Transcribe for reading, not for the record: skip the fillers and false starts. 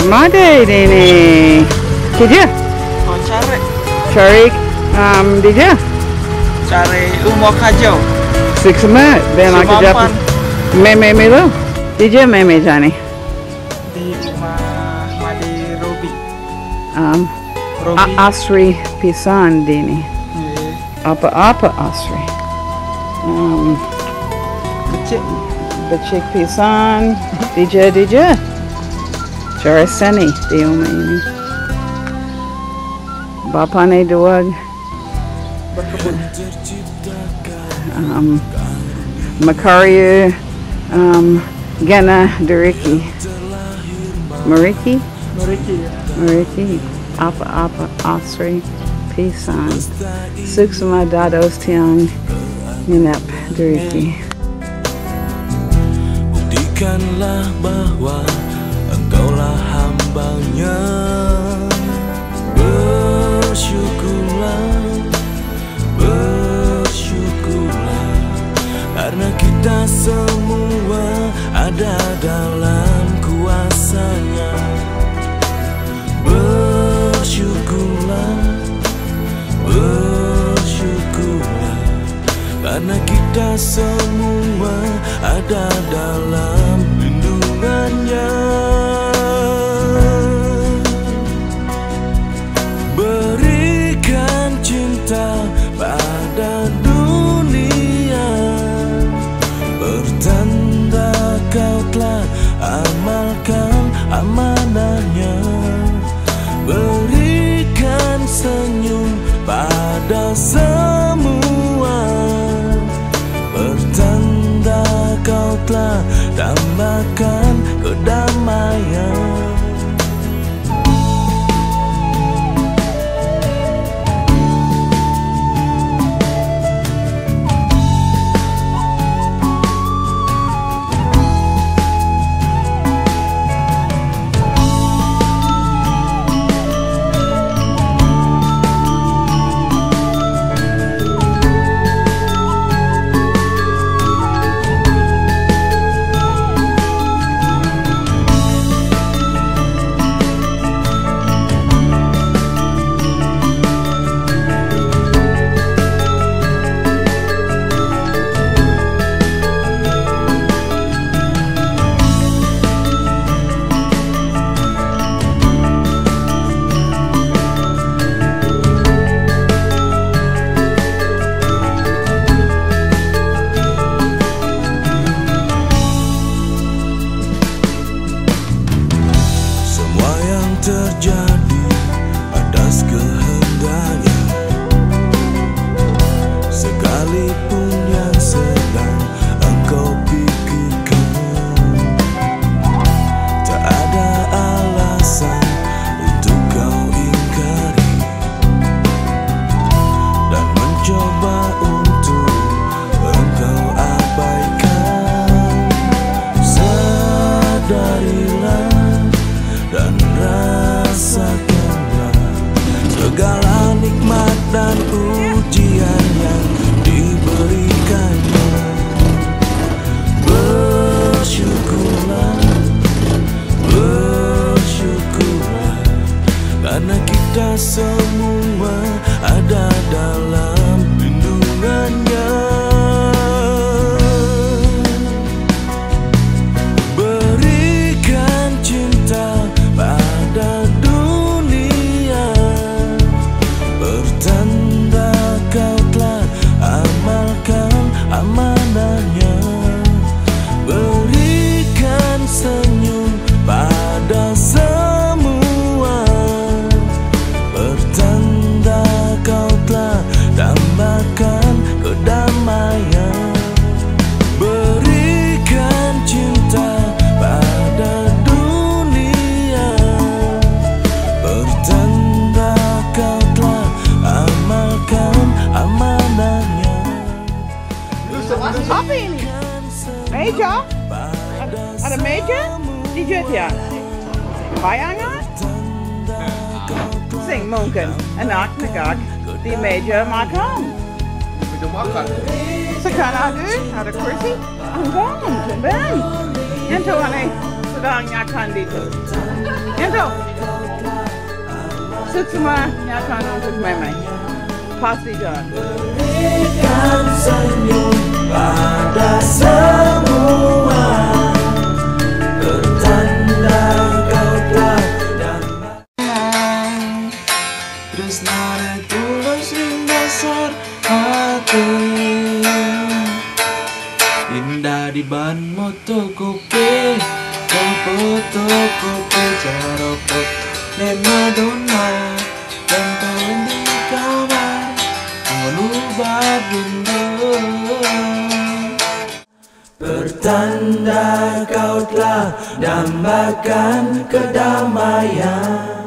Ramade ini. Did Oh, cari did cari umok hijau. Six minutes. Then I could just meme lo. Did you meme Johnny? Di rumah Madi Robi. Robi. Asri pisan dini. Apa Asri? Becik pisan. Did you? Cari seni di rumah ini. Bapane duag. Berkebun. Macario Gena Duriki Mariki Apa Asri Pisan Suksuma Dados Tiang Ninep Duriki. Buktikanlah bahwa engkaulah hambanya. Bersyukurlah karena kita semua ada dalam kuasa-Nya. Bersyukurlah karena kita semua ada dalam lindungan-Nya. Berikan cinta pada dunia, bertanda kau telah amalkan amanah-Nya. Berikan senyum pada semua, bertanda kau telah tambahkan kedamaian. Terjadi atas kehendak-Nya, sekalipun yang sedang engkau pikirkan, tak ada alasan untuk kau ingkari dan mencoba untuk engkau abaikan. Sadarilah dan rasakanlah segala nikmat dan ujian yang diberikannya. Bersyukurlah karena kita semua ada dalam lindungan-Nya. Amanah-Nya, berikan senyum pada semua, bertanda kau telah tambahkan kedamaian. Berikan cinta pada dunia, bertanda kau telah amalkan amanah-Nya. Apa ini? Meja? Ada meja? Di Jogja? Bayangan? Sing mungkin anak negara di meja makan. Sekarang ada kursi? Enggak, Ben. Yang tu aneh. sedang nyakan itu. Itu. Semua nyakan untuk meme. Pasti John. Berikan senyum pada semua, pertanda kau telah damai. Tresna tulus ing dasar hati, indah di ban motokopi, fotokopi cara foto dan Madonna dan kalian di kamar mengubah benda. Pertanda kau telah dambakan kedamaian.